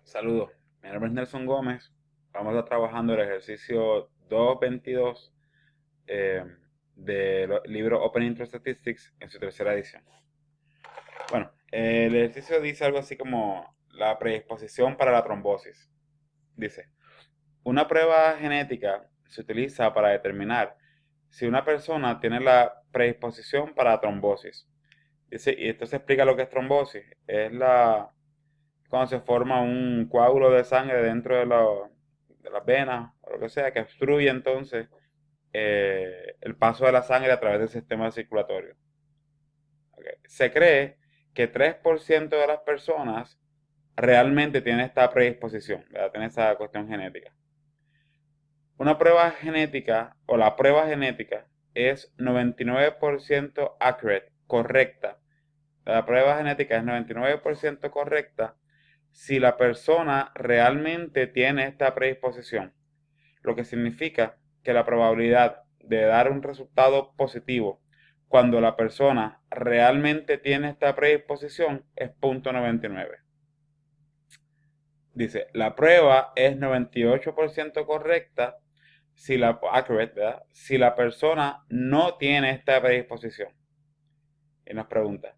Saludos, mi nombre es Nelson Gómez. Vamos a estar trabajando el ejercicio 222 eh, del libro Open Interest Statistics en su tercera edición. Bueno, el ejercicio dice algo así como la predisposición para la trombosis. Dice, una prueba genética se utiliza para determinar si una persona tiene la predisposición para la trombosis. Dice, y esto se explica lo que es trombosis. Es cuando se forma un coágulo de sangre dentro de las venas o lo que sea, que obstruye entonces el paso de la sangre a través del sistema circulatorio. Okay. Se cree que 3% de las personas realmente tienen esta predisposición, ¿verdad? Tienen esa cuestión genética. Una prueba genética o la prueba genética es 99% accurate, correcta. La prueba genética es 99% correcta si la persona realmente tiene esta predisposición, lo que significa que la probabilidad de dar un resultado positivo cuando la persona realmente tiene esta predisposición es 0.99. Dice, la prueba es 98% correcta accurate, ¿verdad? Si la persona no tiene esta predisposición. Y nos pregunta,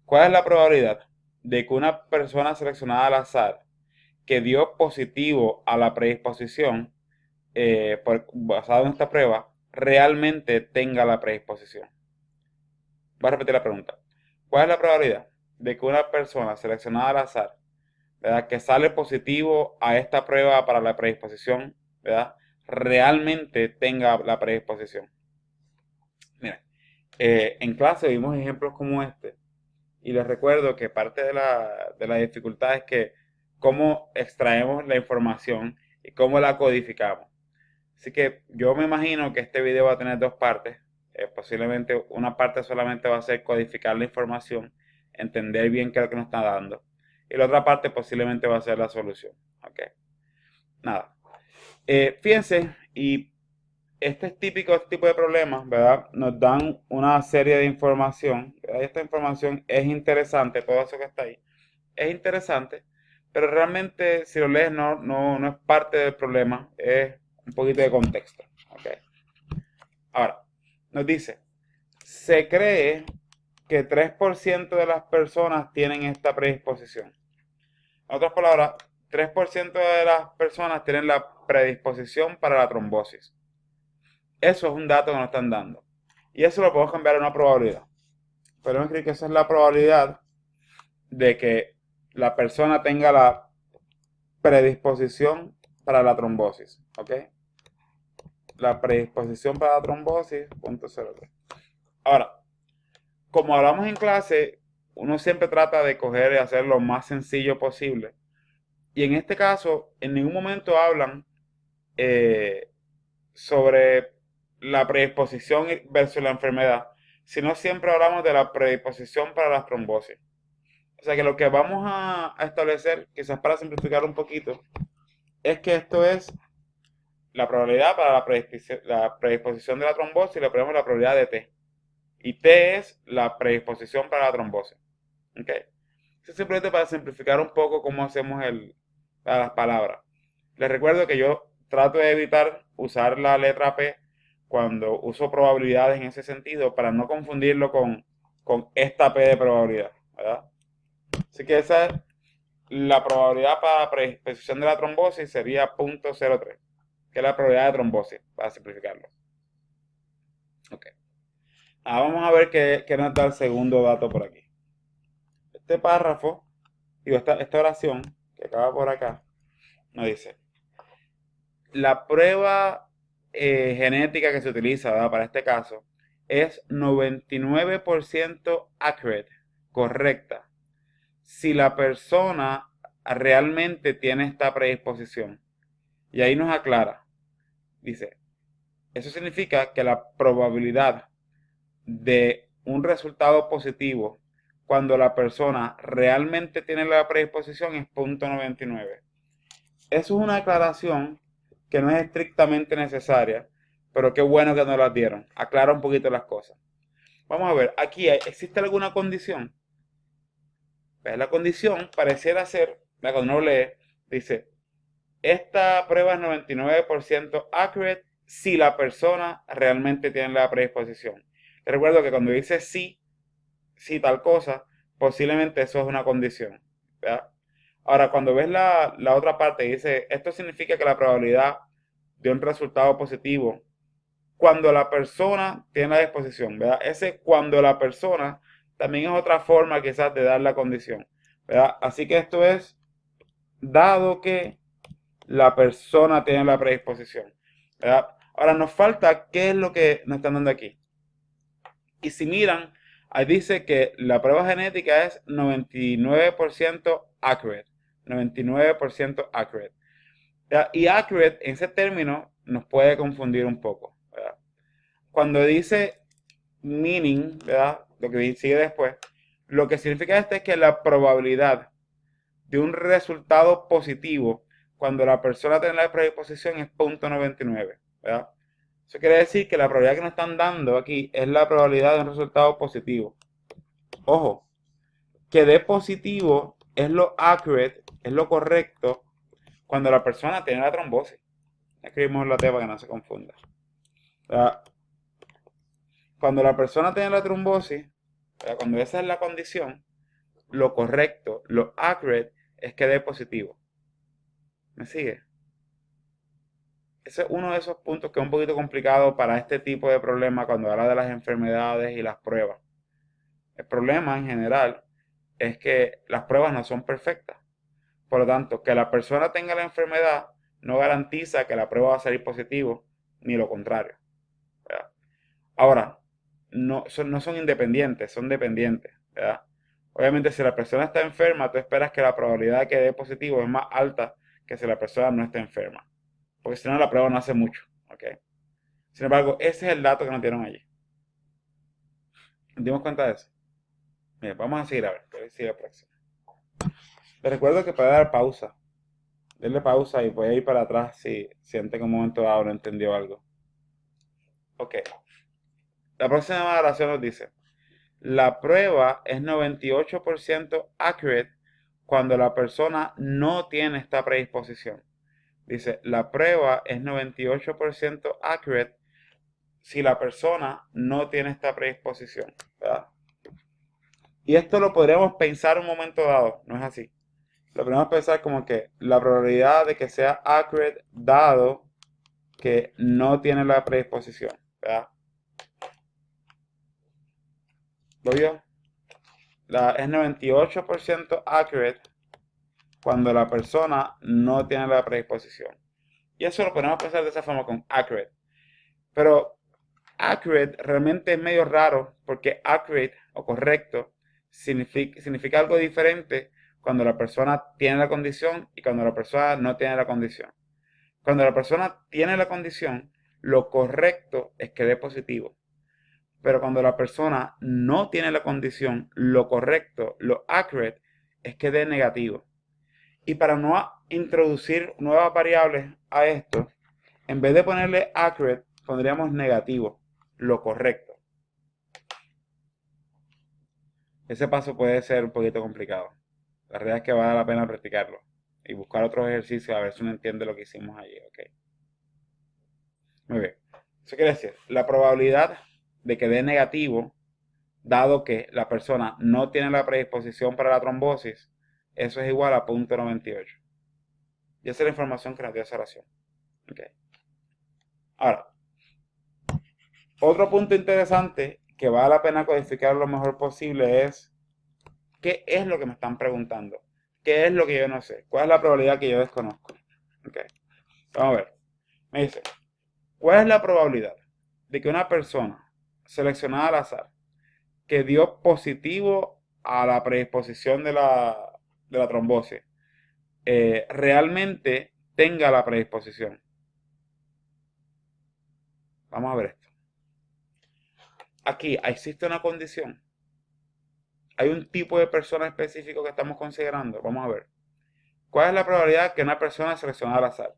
¿cuál es la probabilidad de que una persona seleccionada al azar que dio positivo a la predisposición basado en esta prueba realmente tenga la predisposición? Voy a repetir la pregunta. ¿Cuál es la probabilidad de que una persona seleccionada al azar, ¿verdad?, que sale positivo a esta prueba para la predisposición, ¿verdad?, realmente tenga la predisposición? Miren, en clase vimos ejemplos como este. Y les recuerdo que parte de la dificultad es que cómo extraemos la información y cómo la codificamos. Así que yo me imagino que este video va a tener dos partes. Posiblemente una parte solamente va a ser codificar la información, entender bien qué es lo que nos está dando. Y la otra parte posiblemente va a ser la solución. Ok. Nada. Fíjense, y este es típico, este tipo de problemas, ¿verdad? Nos dan una serie de información, ¿verdad? Esta información es interesante, todo eso que está ahí, es interesante, pero realmente si lo lees no es parte del problema, es un poquito de contexto, ¿ok? Ahora, nos dice, se cree que 3% de las personas tienen esta predisposición. En otras palabras, 3% de las personas tienen la predisposición para la trombosis. Eso es un dato que nos están dando. Y eso lo podemos cambiar a una probabilidad. Podemos escribir que esa es la probabilidad de que la persona tenga la predisposición para la trombosis. ¿Ok? La predisposición para la trombosis, 0.03. Ahora, como hablamos en clase, uno siempre trata de coger y hacer lo más sencillo posible. Y en este caso, en ningún momento hablan eh, sobre la predisposición versus la enfermedad, sino siempre hablamos de la predisposición para la trombosis. O sea que lo que vamos a establecer, quizás para simplificar un poquito, es que esto es la probabilidad para la predisposición de la trombosis, le ponemos la probabilidad de T. Y T es la predisposición para la trombosis. ¿Ok? Eso es simplemente para simplificar un poco cómo hacemos las palabras. Les recuerdo que yo trato de evitar usar la letra P cuando uso probabilidades en ese sentido para no confundirlo con esta P de probabilidad, ¿verdad? Así que esa es la probabilidad para la predisposición de la trombosis, sería 0.03, que es la probabilidad de trombosis, para simplificarlo. Ok. Vamos a ver qué nos da el segundo dato por aquí. Este párrafo, esta oración que acaba por acá, nos dice, la prueba genética que se utiliza, ¿verdad?, para este caso es 99% accurate, correcta, si la persona realmente tiene esta predisposición. Y ahí nos aclara, dice, eso significa que la probabilidad de un resultado positivo cuando la persona realmente tiene la predisposición es 0.99. Eso es una aclaración que no es estrictamente necesaria, pero qué bueno que nos la dieron. Aclara un poquito las cosas. Vamos a ver, aquí existe alguna condición. ¿Ves? La condición pareciera ser, cuando uno lee, Dice, esta prueba es 99% accurate si la persona realmente tiene la predisposición. Te recuerdo que cuando dice sí tal cosa, posiblemente eso es una condición, ¿verdad? Ahora, cuando ves la otra parte, dice, esto significa que la probabilidad de un resultado positivo, cuando la persona tiene la disposición, ¿verdad? Ese cuando la persona también es otra forma quizás de dar la condición, ¿verdad? Así que esto es dado que la persona tiene la predisposición, ¿verdad? Ahora nos falta qué es lo que nos están dando aquí. Y si miran, ahí dice que la prueba genética es 99% accurate. 99% accurate. ¿Verdad? Y accurate, en ese término, nos puede confundir un poco, ¿verdad? Cuando dice meaning, ¿verdad? Lo que sigue después, lo que significa esto es que la probabilidad de un resultado positivo cuando la persona tiene la predisposición es 0.99, ¿verdad? Eso quiere decir que la probabilidad que nos están dando aquí es la probabilidad de un resultado positivo. Ojo, que dé positivo es lo accurate, es lo correcto cuando la persona tiene la trombosis. Escribimos la T para que no se confunda. Cuando la persona tiene la trombosis, cuando esa es la condición, lo correcto, lo accurate, es que dé positivo. ¿Me sigue? Ese es uno de esos puntos que es un poquito complicado para este tipo de problema cuando habla de las enfermedades y las pruebas. El problema en general es que las pruebas no son perfectas. Por lo tanto, que la persona tenga la enfermedad no garantiza que la prueba va a salir positivo, ni lo contrario, ¿verdad? Ahora, no son independientes, son dependientes, ¿verdad? Obviamente, si la persona está enferma, tú esperas que la probabilidad de que dé positivo es más alta que si la persona no está enferma. Porque si no, la prueba no hace mucho, ¿ok? Sin embargo, ese es el dato que nos dieron allí. ¿Nos dimos cuenta de eso? Bien, vamos a seguir a ver, que sigue la próxima. Les recuerdo que puede dar pausa. Denle pausa y voy a ir para atrás si siente que en un momento dado no entendió algo. Ok. La próxima oración nos dice, la prueba es 98% accurate cuando la persona no tiene esta predisposición. Dice, la prueba es 98% accurate si la persona no tiene esta predisposición, ¿verdad? Y esto lo podríamos pensar un momento dado, no es así. Lo podríamos pensar como que la probabilidad de que sea accurate dado que no tiene la predisposición, ¿verdad? ¿Lo vio? Es 98% accurate cuando la persona no tiene la predisposición. Y eso lo podemos pensar de esa forma con accurate. Pero accurate realmente es medio raro porque accurate o correcto significa algo diferente cuando la persona tiene la condición y cuando la persona no tiene la condición. Cuando la persona tiene la condición, lo correcto es que dé positivo. Pero cuando la persona no tiene la condición, lo correcto, lo accurate, es que dé negativo. Y para no introducir nuevas variables a esto, en vez de ponerle accurate, pondríamos negativo, lo correcto. Ese paso puede ser un poquito complicado. La realidad es que vale la pena practicarlo y buscar otros ejercicios a ver si uno entiende lo que hicimos allí. ¿Ok? Muy bien. Eso quiere decir, la probabilidad de que dé negativo, dado que la persona no tiene la predisposición para la trombosis, eso es igual a 0.98. Y esa es la información que nos dio esa oración. Okay. Ahora, otro punto interesante que vale la pena codificar lo mejor posible es ¿qué es lo que me están preguntando? ¿Qué es lo que yo no sé? ¿Cuál es la probabilidad que yo desconozco? Okay. Vamos a ver. Me dice, ¿cuál es la probabilidad de que una persona seleccionada al azar que dio positivo a la predisposición de la trombosis realmente tenga la predisposición? Vamos a ver esto. Aquí existe una condición. Hay un tipo de persona específico que estamos considerando. Vamos a ver. ¿Cuál es la probabilidad que una persona seleccionada al azar?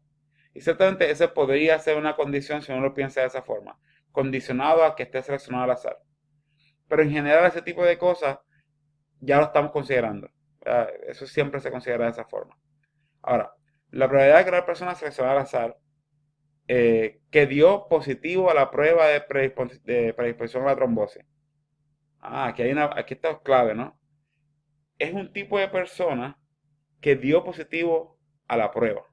Y ciertamente esa podría ser una condición si uno lo piensa de esa forma. Condicionado a que esté seleccionado al azar. Pero en general ese tipo de cosas ya lo estamos considerando. Eso siempre se considera de esa forma. Ahora, La probabilidad de que una persona seleccionada al azar que dio positivo a la prueba de predisposición a la trombosis. Aquí está clave, ¿no? Es un tipo de persona que dio positivo a la prueba.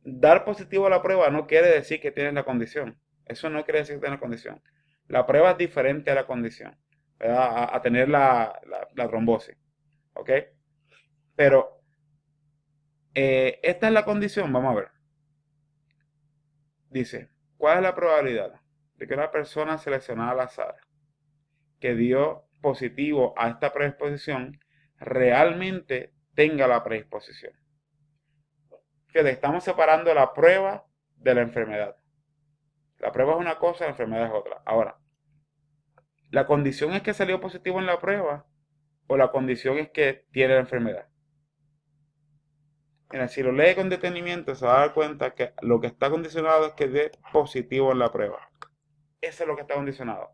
Dar positivo a la prueba no quiere decir que tienes la condición. Eso no quiere decir que tienes la condición. La prueba es diferente a la condición, ¿verdad? A tener la trombosis. ¿Ok? Pero esta es la condición, vamos a ver. Dice, ¿cuál es la probabilidad de que una persona seleccionada al azar que dio positivo a esta predisposición realmente tenga la predisposición? Fíjate, estamos separando la prueba de la enfermedad. La prueba es una cosa, la enfermedad es otra. Ahora, ¿la condición es que salió positivo en la prueba o la condición es que tiene la enfermedad? Mira, si lo lee con detenimiento se va a dar cuenta que lo que está condicionado es que dé positivo en la prueba. Eso es lo que está condicionado.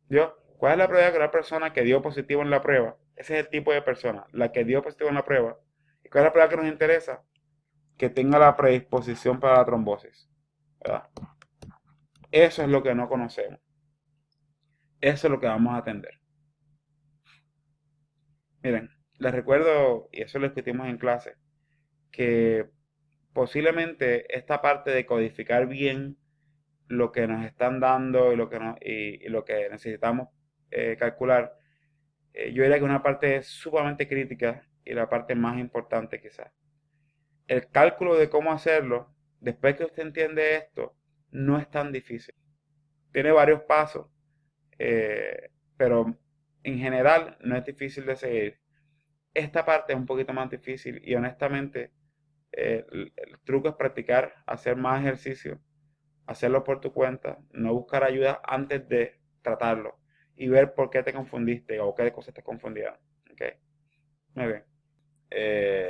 ¿Yo? ¿Cuál es la probabilidad de que una persona que dio positivo en la prueba? Ese es el tipo de persona, la que dio positivo en la prueba. ¿Y cuál es la probabilidad que nos interesa? Que tenga la predisposición para la trombosis. ¿Verdad? Eso es lo que no conocemos. Eso es lo que vamos a atender. Miren, les recuerdo, y eso lo discutimos en clase, que posiblemente esta parte de codificar bien lo que nos están dando y lo que necesitamos calcular, yo diría que una parte sumamente crítica y la parte más importante quizás. El cálculo de cómo hacerlo, después que usted entiende esto, no es tan difícil. Tiene varios pasos, pero en general no es difícil de seguir. Esta parte es un poquito más difícil y honestamente el truco es practicar, hacer más ejercicio, hacerlo por tu cuenta, no buscar ayuda antes de tratarlo y ver por qué te confundiste o qué cosas te confundieron. ¿Okay? Muy bien.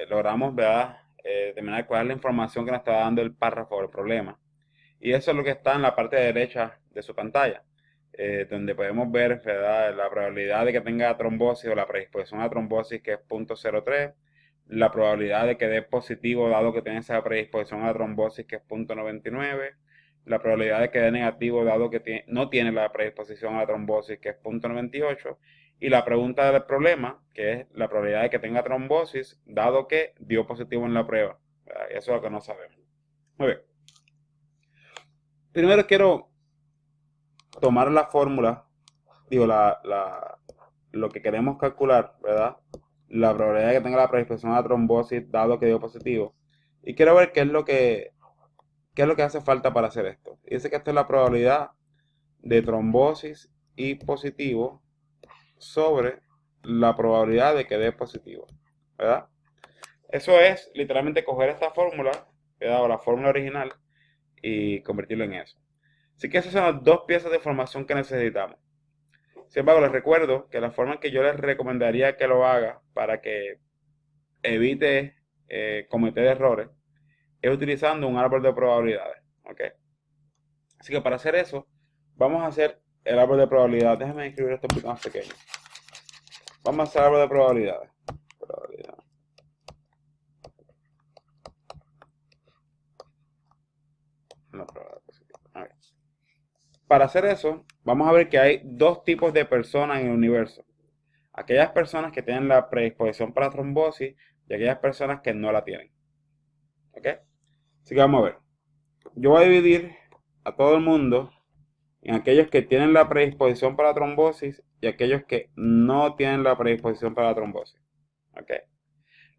Logramos, ¿verdad? Determinar cuál es la información que nos está dando el párrafo del problema. Y eso es lo que está en la parte derecha de su pantalla, donde podemos ver, ¿verdad?, la probabilidad de que tenga trombosis o la predisposición a trombosis, que es 0.03, la probabilidad de que dé positivo dado que tiene esa predisposición a la trombosis, que es 0.99, la probabilidad de que dé negativo dado que no tiene la predisposición a la trombosis, que es 0.98, y la pregunta del problema, que es la probabilidad de que tenga trombosis dado que dio positivo en la prueba. ¿Verdad? Eso es lo que no sabemos. Muy bien. Primero quiero tomar la fórmula, digo, lo que queremos calcular, ¿verdad? La probabilidad de que tenga la predisposición a la trombosis dado que dio positivo. Y quiero ver qué es lo que hace falta para hacer esto. Dice que esta es la probabilidad de trombosis y positivo sobre la probabilidad de que dé positivo, ¿verdad? Eso es literalmente coger esta fórmula, ¿verdad? O la fórmula original y convertirlo en eso. Así que esas son las dos piezas de información que necesitamos. Sin embargo, les recuerdo que la forma en que yo les recomendaría que lo haga para que evite cometer errores es utilizando un árbol de probabilidades. ¿Ok? Así que para hacer eso, vamos a hacer el árbol de probabilidades. Déjenme escribir esto un poquito más pequeño. Vamos a hacer el árbol de probabilidades. No, probabilidad positiva. A ver. Para hacer eso, vamos a ver que hay dos tipos de personas en el universo. Aquellas personas que tienen la predisposición para trombosis y aquellas personas que no la tienen. ¿Ok? Así que vamos a ver. Yo voy a dividir a todo el mundo en aquellos que tienen la predisposición para trombosis y aquellos que no tienen la predisposición para la trombosis. ¿Ok?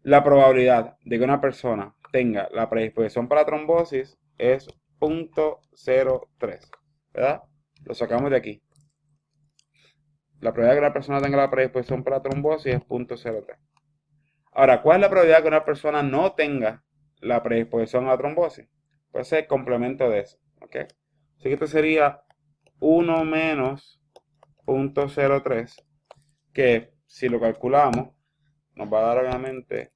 La probabilidad de que una persona tenga la predisposición para trombosis es 0.03. ¿Verdad? Lo sacamos de aquí. La probabilidad de que una persona tenga la predisposición para trombosis es 0.03. Ahora, ¿cuál es la probabilidad de que una persona no tenga la predisposición a la trombosis? Pues es el complemento de eso. ¿Ok? Así que esto sería 1 menos 0.03, que si lo calculamos, nos va a dar obviamente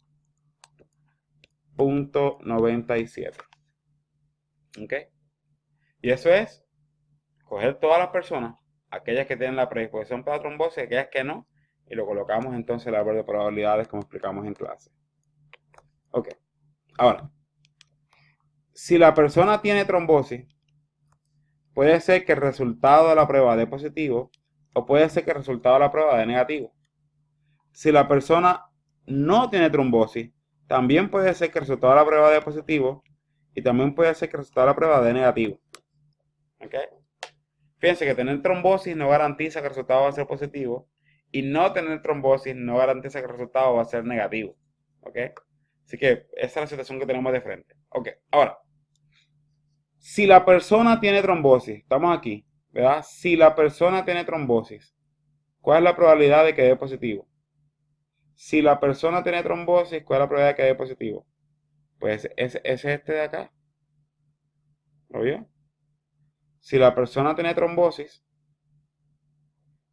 0.97. ¿Ok? Y eso es coger todas las personas, aquellas que tienen la predisposición para la trombosis y aquellas que no, y lo colocamos entonces en el árbol de probabilidades como explicamos en clase. Ok, ahora, si la persona tiene trombosis, puede ser que el resultado de la prueba dé positivo o puede ser que el resultado de la prueba dé negativo. Si la persona no tiene trombosis, también puede ser que el resultado de la prueba dé positivo y también puede ser que el resultado de la prueba dé negativo. ¿Ok? Fíjense que tener trombosis no garantiza que el resultado va a ser positivo y no tener trombosis no garantiza que el resultado va a ser negativo. ¿Ok? Así que esa es la situación que tenemos de frente. Ok, ahora, si la persona tiene trombosis, estamos aquí, ¿verdad? Si la persona tiene trombosis, ¿cuál es la probabilidad de que dé positivo? Si la persona tiene trombosis, ¿cuál es la probabilidad de que dé positivo? Pues es este de acá. ¿Lo vio? Si la persona tiene trombosis,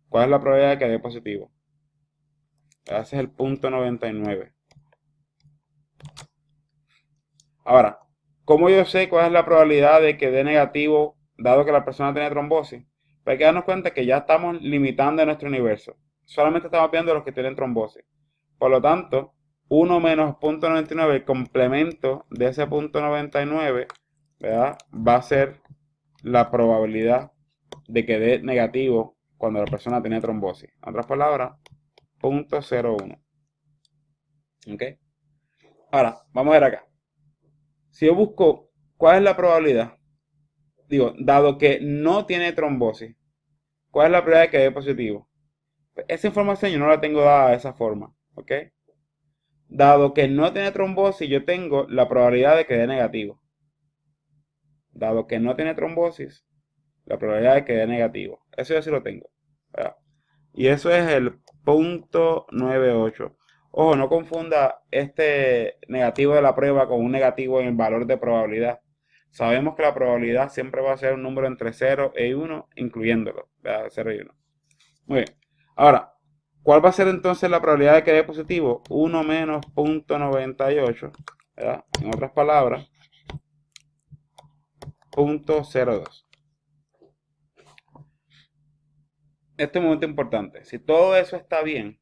¿cuál es la probabilidad de que dé positivo? Ese es el punto 99. Ahora, ¿cómo yo sé cuál es la probabilidad de que dé negativo dado que la persona tiene trombosis? Pues hay que darnos cuenta que ya estamos limitando nuestro universo. Solamente estamos viendo los que tienen trombosis. Por lo tanto, 1 menos punto 99, el complemento de ese punto 99, ¿verdad? Va a ser la probabilidad de que dé negativo cuando la persona tiene trombosis. En otras palabras, 0.01. ¿Ok? Ahora, vamos a ver acá. Si yo busco cuál es la probabilidad, digo, dado que no tiene trombosis, ¿cuál es la probabilidad de que dé positivo? Pues esa información yo no la tengo dada de esa forma. ¿Ok? Dado que no tiene trombosis, yo tengo la probabilidad de que dé negativo. Dado que no tiene trombosis, la probabilidad de que dé negativo. Eso yo sí lo tengo, ¿verdad? Y eso es el punto 98. Ojo, no confunda este negativo de la prueba con un negativo en el valor de probabilidad. Sabemos que la probabilidad siempre va a ser un número entre 0 y 1, incluyéndolo, ¿verdad? 0 y 1. Muy bien. Ahora, ¿cuál va a ser entonces la probabilidad de que dé positivo? 1 menos punto 98, ¿verdad? En otras palabras, 0.02. Este es un momento importante. Si todo eso está bien,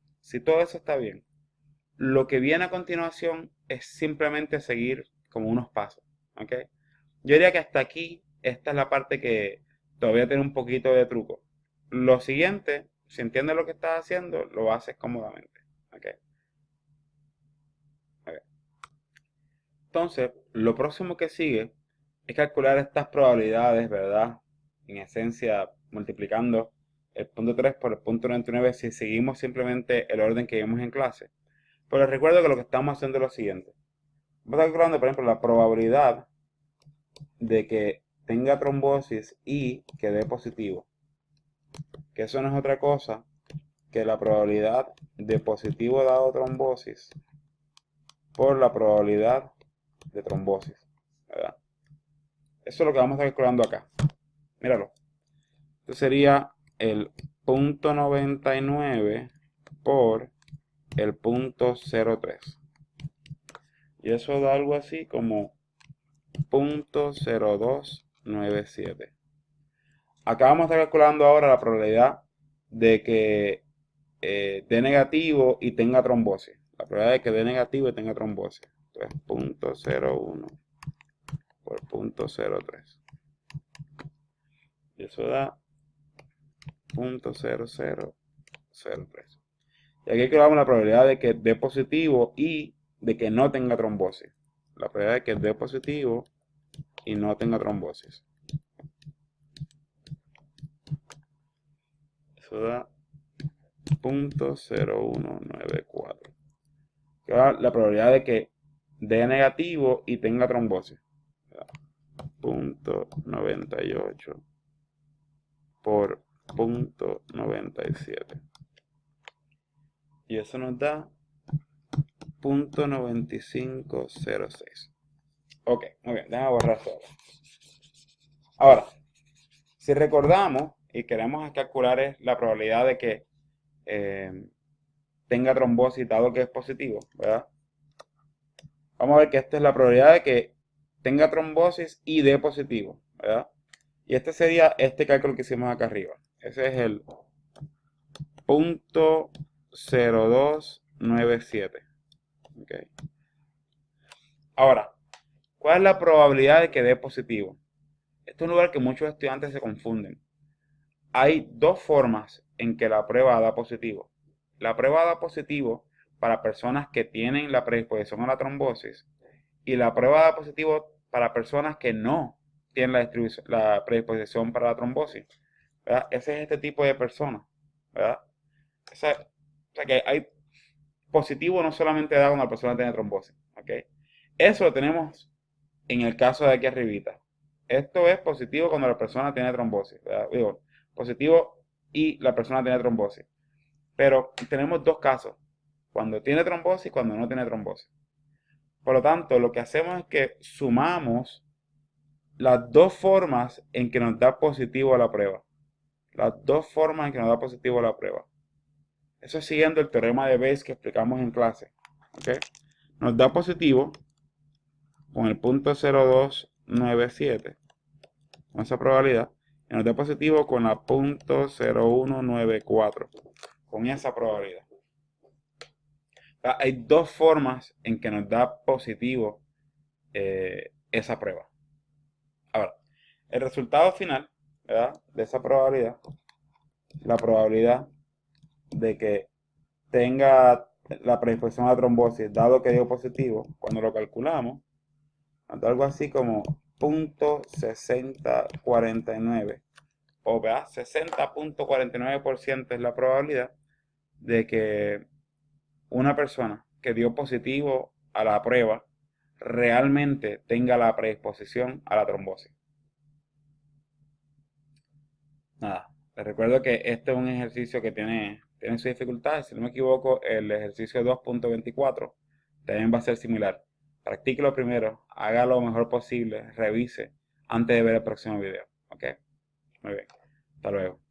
lo que viene a continuación es simplemente seguir como unos pasos. ¿Ok? Yo diría que hasta aquí, esta es la parte que todavía tiene un poquito de truco. Lo siguiente, si entiendes lo que estás haciendo, lo haces cómodamente. ¿Ok? Ok. Entonces, lo próximo que sigue es calcular estas probabilidades, ¿verdad? En esencia, multiplicando el punto 3 por el punto 99 si seguimos simplemente el orden que vimos en clase. Pero recuerdo que lo que estamos haciendo es lo siguiente. Vamos calculando, por ejemplo, la probabilidad de que tenga trombosis y que dé positivo. Que eso no es otra cosa que la probabilidad de positivo dado trombosis por la probabilidad de trombosis, ¿verdad? Eso es lo que vamos a estar calculando acá. Míralo. Esto sería el punto 99 por el punto 03. Y eso da algo así como 0.0297. Acá vamos a estar calculando ahora la probabilidad de que dé negativo y tenga trombosis. La probabilidad de que dé negativo y tenga trombosis. Entonces, 0.01 por 0.03. Y eso da 0.0003. Y aquí calculamos la probabilidad de que dé positivo y de que no tenga trombosis. La probabilidad de que dé positivo y no tenga trombosis. Eso da 0.0194. La probabilidad de que dé negativo y tenga trombosis. 0.98 por 0.97. Y eso nos da 0.9506. Ok, muy bien, déjame borrar esto ahora. Ahora, si recordamos y queremos calcular la probabilidad de que tenga trombosis dado que es positivo, ¿verdad? Vamos a ver que esta es la probabilidad de que tenga trombosis y dé positivo, ¿verdad? Y este sería este cálculo que hicimos acá arriba. Ese es el 0.0297. ¿Okay? Ahora, ¿cuál es la probabilidad de que dé positivo? Este es un lugar que muchos estudiantes se confunden. Hay dos formas en que la prueba da positivo. La prueba da positivo para personas que tienen la predisposición a la trombosis y la prueba da positivo para personas que no tienen la predisposición para la trombosis. ¿Verdad? Ese es este tipo de personas. ¿Verdad? O sea que hay positivo no solamente da cuando la persona tiene trombosis. ¿Ok? Eso lo tenemos en el caso de aquí arribita. Esto es positivo cuando la persona tiene trombosis. ¿Verdad? Digo, positivo y la persona tiene trombosis. Pero tenemos dos casos. Cuando tiene trombosis y cuando no tiene trombosis. Por lo tanto, lo que hacemos es que sumamos las dos formas en que nos da positivo la prueba. Las dos formas en que nos da positivo la prueba. Eso es siguiendo el teorema de Bayes que explicamos en clase. ¿Okay? Nos da positivo con el punto 0,297, con esa probabilidad, y nos da positivo con la punto 0,194, con esa probabilidad. Hay dos formas en que nos da positivo esa prueba. Ahora, el resultado final, ¿verdad?, de esa probabilidad, la probabilidad de que tenga la predisposición a la trombosis, dado que dio positivo, cuando lo calculamos, algo así como 0.6049, o vea, 60.49% es la probabilidad de que una persona que dio positivo a la prueba realmente tenga la predisposición a la trombosis. Nada, les recuerdo que este es un ejercicio que tiene sus dificultades. Si no me equivoco, el ejercicio 2.24 también va a ser similar. Practíquelo primero, haga lo mejor posible, revise antes de ver el próximo video. ¿Ok? Muy bien. Hasta luego.